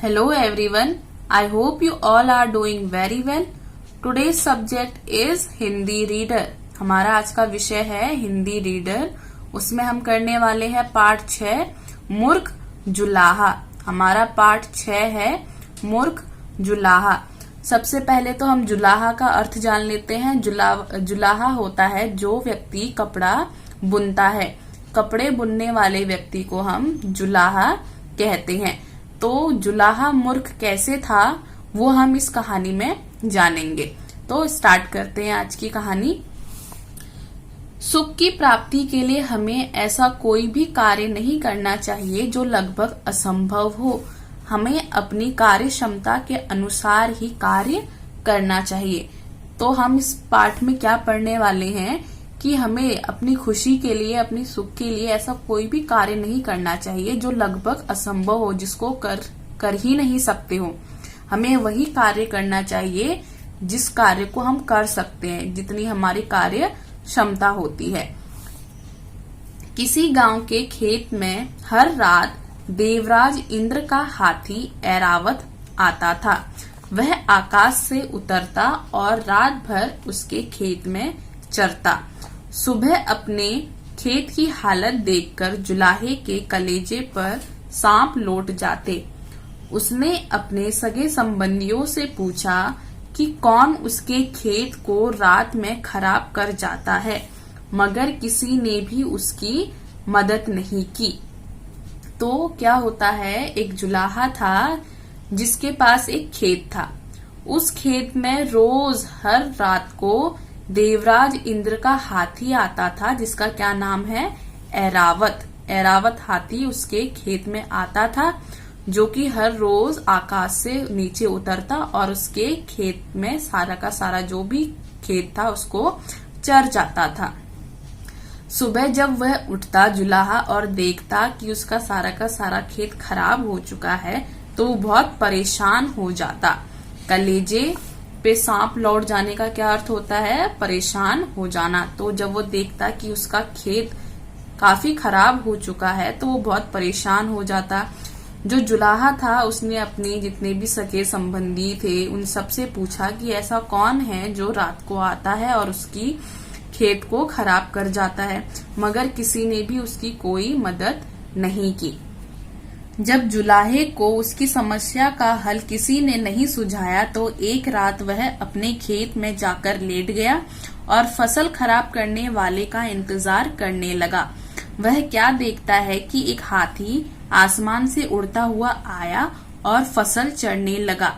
Hello everyone, I hope you all are doing very well. Today's subject is Hindi reader. हमारा आज का विषय है हिंदी रीडर. उसमें हम करने वाले हैं पार्ट 6 मूर्ख जुलाहा. हमारा पार्ट 6 है मूर्ख जुलाहा. सबसे पहले तो हम जुलाहा का अर्थ जान लेते हैं. जुलाहा होता है जो व्यक्ति कपड़ा बुनता है. कपड़े बुनने वाले व्यक्ति को हम जुलाहा कहते हैं. तो जुलाहा मूर्ख कैसे था वो हम इस कहानी में जानेंगे. तो स्टार्ट करते हैं आज की कहानी. सुख की प्राप्ति के लिए हमें ऐसा कोई भी कार्य नहीं करना चाहिए जो लगभग असंभव हो. हमें अपनी कार्य क्षमता के अनुसार ही कार्य करना चाहिए. तो हम इस पाठ में क्या पढ़ने वाले हैं कि हमें अपनी खुशी के लिए, अपनी सुख के लिए ऐसा कोई भी कार्य नहीं करना चाहिए जो लगभग असंभव हो, जिसको कर ही नहीं सकते हो. हमें वही कार्य करना चाहिए जिस कार्य को हम कर सकते हैं, जितनी हमारी कार्य क्षमता होती है. किसी गांव के खेत में हर रात देवराज इंद्र का हाथी ऐरावत आता था. वह आकाश से उतरता और रात भर उसके खेत में चरता. सुबह अपने खेत की हालत देखकर जुलाहे के कलेजे पर सांप लौट जाते. उसने अपने सगे संबंधियों से पूछा कि कौन उसके खेत को रात में खराब कर जाता है, मगर किसी ने भी उसकी मदद नहीं की. तो क्या होता है, एक जुलाहा था जिसके पास एक खेत था. उस खेत में रोज हर रात को देवराज इंद्र का हाथी आता था, जिसका क्या नाम है, ऐरावत. ऐरावत हाथी उसके खेत में आता था, जो कि हर रोज आकाश से नीचे उतरता और उसके खेत में सारा का सारा जो भी खेत था उसको चर जाता था. सुबह जब वह उठता जुलाहा और देखता कि उसका सारा का सारा खेत खराब हो चुका है तो वो बहुत परेशान हो जाता. कलेजे पे सांप लौट जाने का क्या अर्थ होता है, परेशान हो जाना. तो जब वो देखता कि उसका खेत काफी खराब हो चुका है तो वो बहुत परेशान हो जाता. जो जुलाहा था उसने अपने जितने भी सगे संबंधी थे उन सबसे पूछा कि ऐसा कौन है जो रात को आता है और उसकी खेत को खराब कर जाता है, मगर किसी ने भी उसकी कोई मदद नहीं की. जब जुलाहे को उसकी समस्या का हल किसी ने नहीं सुझाया तो एक रात वह अपने खेत में जाकर लेट गया और फसल खराब करने वाले का इंतजार करने लगा. वह क्या देखता है कि एक हाथी आसमान से उड़ता हुआ आया और फसल चढ़ने लगा.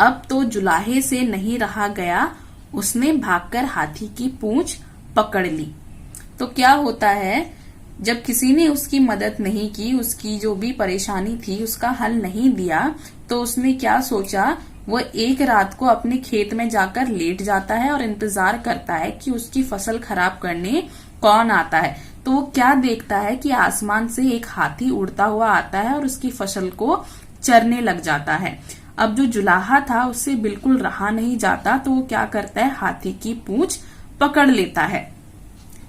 अब तो जुलाहे से नहीं रहा गया. उसने भागकर हाथी की पूंछ पकड़ ली. तो क्या होता है, जब किसी ने उसकी मदद नहीं की, उसकी जो भी परेशानी थी उसका हल नहीं दिया, तो उसने क्या सोचा, वो एक रात को अपने खेत में जाकर लेट जाता है और इंतजार करता है कि उसकी फसल खराब करने कौन आता है. तो वो क्या देखता है कि आसमान से एक हाथी उड़ता हुआ आता है और उसकी फसल को चरने लग जाता है. अब जो जुलाहा था उससे बिल्कुल रहा नहीं जाता, तो वो क्या करता है, हाथी की पूंछ पकड़ लेता है.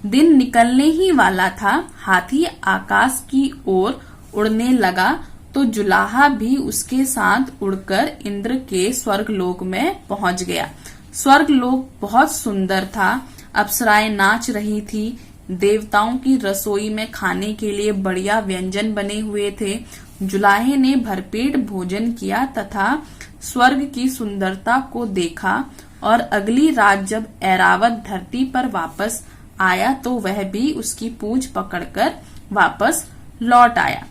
दिन निकलने ही वाला था. हाथी आकाश की ओर उड़ने लगा तो जुलाहा भी उसके साथ उड़कर इंद्र के स्वर्गलोक में पहुंच गया. स्वर्गलोक बहुत सुंदर था. अप्सराएं नाच रही थी. देवताओं की रसोई में खाने के लिए बढ़िया व्यंजन बने हुए थे. जुलाहे ने भरपेट भोजन किया तथा स्वर्ग की सुंदरता को देखा. और अगली रात जब ऐरावत धरती पर वापस आया तो वह भी उसकी पूंछ पकड़कर वापस लौट आया.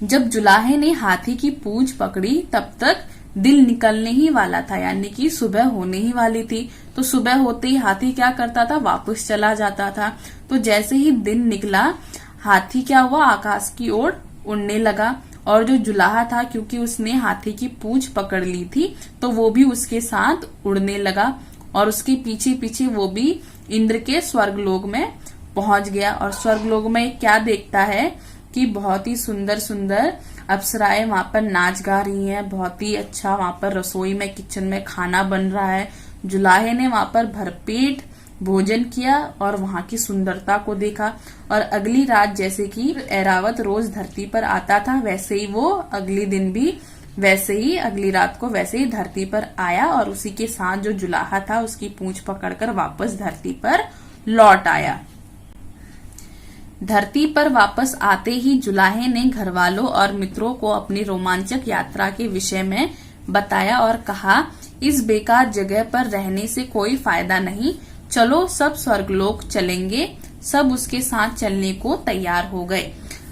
जब जुलाहे ने हाथी की पूंछ पकड़ी तब तक दिन निकलने ही वाला था, यानी कि सुबह होने ही वाली थी. तो सुबह होते ही हाथी क्या करता था, वापस चला जाता था. तो जैसे ही दिन निकला, हाथी क्या हुआ, आकाश की ओर उड़ने लगा. और जो जुलाहा था, क्योंकि उसने हाथी की पूंछ पकड़ ली थी, तो वो भी उसके साथ उड़ने लगा और उसके पीछे पीछे वो भी इंद्र के स्वर्गलोक में पहुंच गया. और स्वर्गलोक में क्या देखता है कि बहुत ही सुंदर सुंदर अप्सराएं वहां पर नाच गा रही हैं. बहुत ही अच्छा वहां पर रसोई में, किचन में खाना बन रहा है. जुलाहे ने वहां पर भरपेट भोजन किया और वहां की सुंदरता को देखा. और अगली रात जैसे कि ऐरावत रोज धरती पर आता था, वैसे ही वो अगले दिन भी वैसे ही अगली रात को वैसे ही धरती पर आया और उसी के साथ जो जुलाहा था उसकी पूंछ पकड़कर वापस धरती पर लौट आया। धरती पर वापस आते ही जुलाहे ने घरवालों और मित्रों को अपनी रोमांचक यात्रा के विषय में बताया और कहा, इस बेकार जगह पर रहने से कोई फायदा नहीं, चलो सब स्वर्गलोक चलेंगे। सब उसके साथ चलने को तैयार हो गए।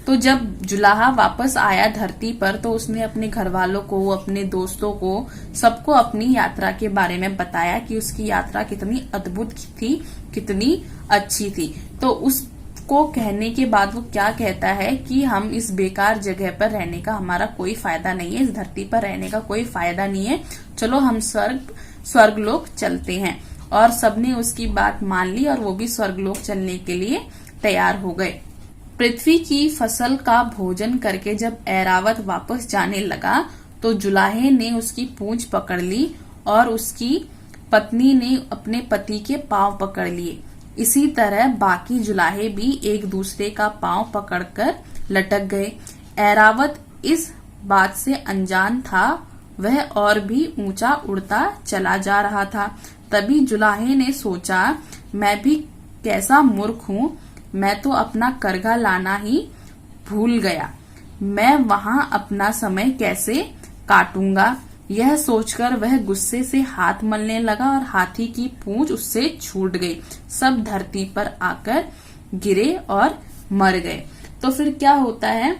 तो जब जुलाहा वापस आया धरती पर तो उसने अपने घर वालों को, अपने दोस्तों को, सबको अपनी यात्रा के बारे में बताया कि उसकी यात्रा कितनी अद्भुत थी, कितनी अच्छी थी। तो उसको कहने के बाद वो क्या कहता है कि हम इस बेकार जगह पर रहने का हमारा कोई फायदा नहीं है, इस धरती पर रहने का कोई फायदा नहीं है, चलो हम स्वर्गलोक चलते हैं। और सबने उसकी बात मान ली और वो भी स्वर्गलोक चलने के लिए तैयार हो गए। पृथ्वी की फसल का भोजन करके जब ऐरावत वापस जाने लगा तो जुलाहे ने उसकी पूंछ पकड़ ली और उसकी पत्नी ने अपने पति के पांव पकड़ लिए। इसी तरह बाकी जुलाहे भी एक दूसरे का पांव पकड़कर लटक गए। ऐरावत इस बात से अनजान था, वह और भी ऊंचा उड़ता चला जा रहा था। तभी जुलाहे ने सोचा, मैं भी कैसा मूर्ख हूँ, मैं तो अपना करघा लाना ही भूल गया, मैं वहां अपना समय कैसे काटूंगा। यह सोचकर वह गुस्से से हाथ मलने लगा और हाथी की पूंछ उससे छूट गई। सब धरती पर आकर गिरे और मर गए। तो फिर क्या होता है,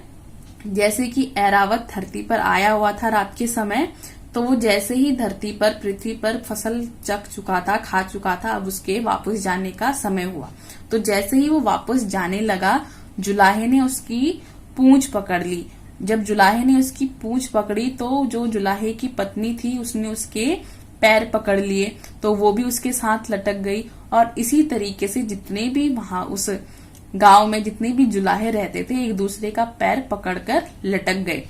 जैसे कि ऐरावत धरती पर आया हुआ था रात के समय, तो वो जैसे ही धरती पर, पृथ्वी पर फसल चख चुका था, खा चुका था, अब उसके वापस जाने का समय हुआ। तो जैसे ही वो वापस जाने लगा, जुलाहे ने उसकी पूंछ पकड़ ली। जब जुलाहे ने उसकी पूंछ पकड़ी तो जो जुलाहे की पत्नी थी उसने उसके पैर पकड़ लिए, तो वो भी उसके साथ लटक गई। और इसी तरीके से जितने भी वहां उस गांव में जितने भी जुलाहे रहते थे एक दूसरे का पैर पकड़कर लटक गए।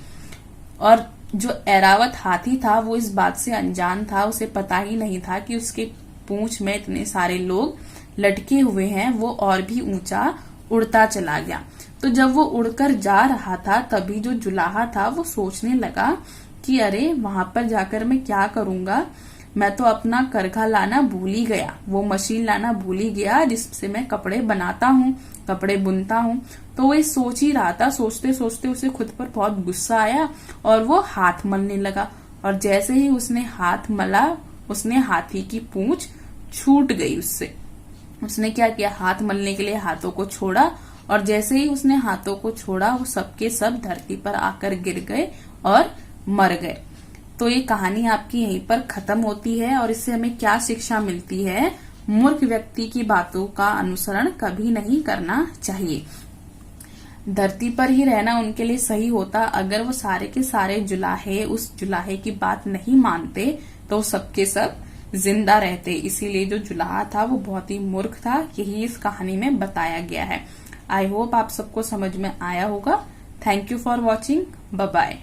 और जो ऐरावत हाथी था वो इस बात से अनजान था, उसे पता ही नहीं था कि उसके पूंछ में इतने सारे लोग लटके हुए हैं। वो और भी ऊंचा उड़ता चला गया। तो जब वो उड़कर जा रहा था तभी जो जुलाहा था वो सोचने लगा कि अरे वहां पर जाकर मैं क्या करूंगा, मैं तो अपना करघा लाना भूल ही गया, वो मशीन लाना भूल ही गया जिससे मैं कपड़े बनाता हूँ, कपड़े बुनता हूँ। तो वो सोच ही रहा था, सोचते सोचते उसे खुद पर बहुत गुस्सा आया और वो हाथ मलने लगा। और जैसे ही उसने हाथ मला, उसने हाथी की पूंछ छूट गई उससे। उसने क्या किया, हाथ मलने के लिए हाथों को छोड़ा और जैसे ही उसने हाथों को छोड़ा वो सबके सब धरती पर आकर गिर गए और मर गए। तो ये कहानी आपकी यहीं पर खत्म होती है। और इससे हमें क्या शिक्षा मिलती है, मूर्ख व्यक्ति की बातों का अनुसरण कभी नहीं करना चाहिए। धरती पर ही रहना उनके लिए सही होता, अगर वो सारे के सारे जुलाहे उस जुलाहे की बात नहीं मानते तो सबके सब जिंदा रहते। इसीलिए जो जुलाहा था वो बहुत ही मूर्ख था, यही इस कहानी में बताया गया है। आई होप आप सबको समझ में आया होगा। Thank you for watching, bye bye.